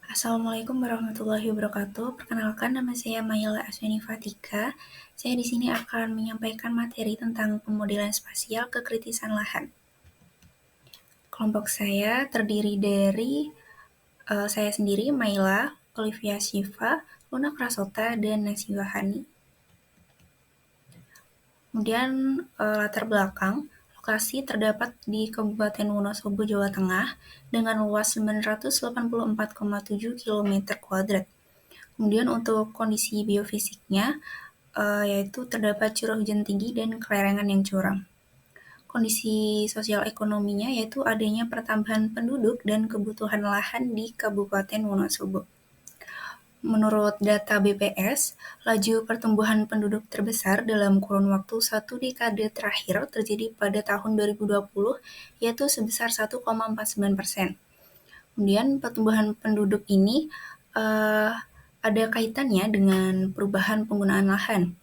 Assalamualaikum warahmatullahi wabarakatuh. Perkenalkan, nama saya Maila Aswini Fatika. Saya di sini akan menyampaikan materi tentang pemodelan spasial kekritisan lahan. Kelompok saya terdiri dari saya sendiri, Maila, Olivia Shiva, Luna Prasota, dan Nasiwa Hani. Kemudian latar belakang, lokasi terdapat di Kabupaten Wonosobo, Jawa Tengah, dengan luas 984,7 km². Kemudian untuk kondisi biofisiknya, yaitu terdapat curah hujan tinggi dan kelerengan yang curam. Kondisi sosial ekonominya yaitu adanya pertambahan penduduk dan kebutuhan lahan di Kabupaten Wonosobo. Menurut data BPS, laju pertumbuhan penduduk terbesar dalam kurun waktu 1 dekade terakhir terjadi pada tahun 2020, yaitu sebesar 1,49%. Kemudian pertumbuhan penduduk ini ada kaitannya dengan perubahan penggunaan lahan.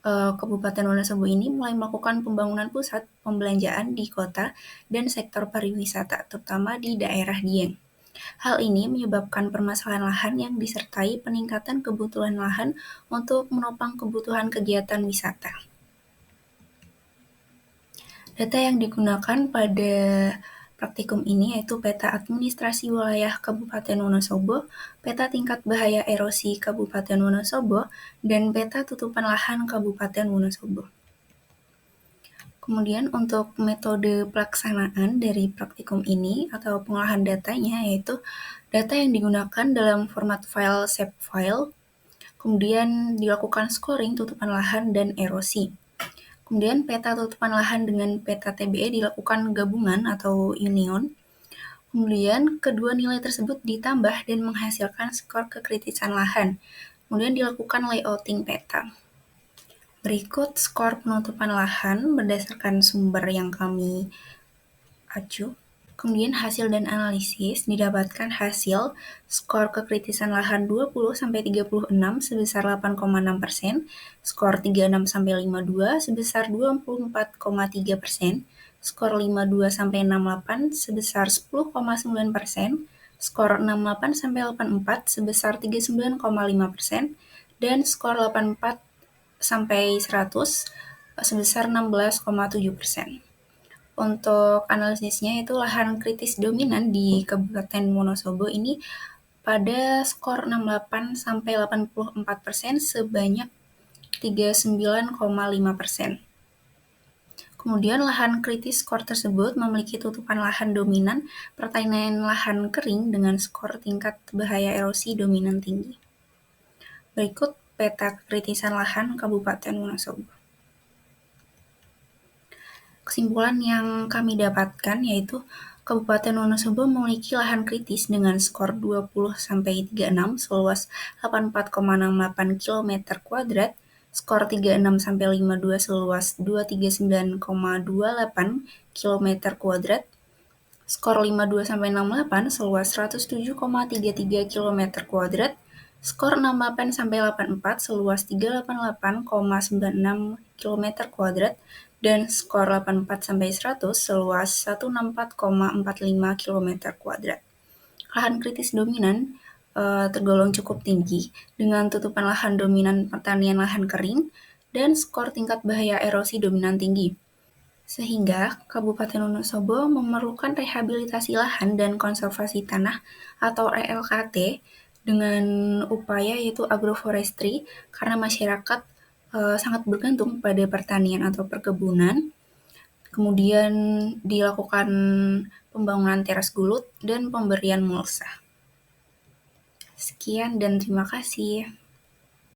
Kabupaten Wonosobo ini mulai melakukan pembangunan pusat pembelanjaan di kota dan sektor pariwisata, terutama di daerah Dieng. Hal ini menyebabkan permasalahan lahan yang disertai peningkatan kebutuhan lahan untuk menopang kebutuhan kegiatan wisata. Data yang digunakan pada praktikum ini yaitu peta administrasi wilayah Kabupaten Wonosobo, peta tingkat bahaya erosi Kabupaten Wonosobo, dan peta tutupan lahan Kabupaten Wonosobo. Kemudian untuk metode pelaksanaan dari praktikum ini atau pengolahan datanya yaitu data yang digunakan dalam format file shapefile, kemudian dilakukan scoring tutupan lahan dan erosi. Kemudian peta tutupan lahan dengan peta TBE dilakukan gabungan atau union. Kemudian kedua nilai tersebut ditambah dan menghasilkan skor kekritisan lahan. Kemudian dilakukan layouting peta. Berikut skor penutupan lahan berdasarkan sumber yang kami acu. Kemudian hasil dan analisis didapatkan hasil skor kekritisan lahan 20-36 sebesar 8,6%, skor 36-52 sebesar 24,3%, skor 52-68 sebesar 10,9%, skor 68-84 sebesar 39,5%, dan skor 84-100 sebesar 16,7%. Untuk analisisnya itu lahan kritis dominan di Kabupaten Wonosobo ini pada skor 68-84% sebanyak 39,5%. Kemudian lahan kritis skor tersebut memiliki tutupan lahan dominan pertanian lahan kering dengan skor tingkat bahaya erosi dominan tinggi. Berikut peta kritisan lahan Kabupaten Wonosobo. Kesimpulan yang kami dapatkan yaitu Kabupaten Wonosobo memiliki lahan kritis dengan skor 20-36 seluas 84,68 km², skor 36-52 seluas 239,28 km², skor 52-68 seluas 107,33 km², skor 68-84 seluas 388,96 km², dan skor 84-100 seluas 164,45 km². Lahan kritis dominan tergolong cukup tinggi dengan tutupan lahan dominan pertanian lahan kering dan skor tingkat bahaya erosi dominan tinggi. Sehingga Kabupaten Wonosobo memerlukan rehabilitasi lahan dan konservasi tanah atau RLKT dengan upaya yaitu agroforestry karena masyarakat sangat bergantung pada pertanian atau perkebunan. Kemudian dilakukan pembangunan teras gulut dan pemberian mulsa. Sekian dan terima kasih.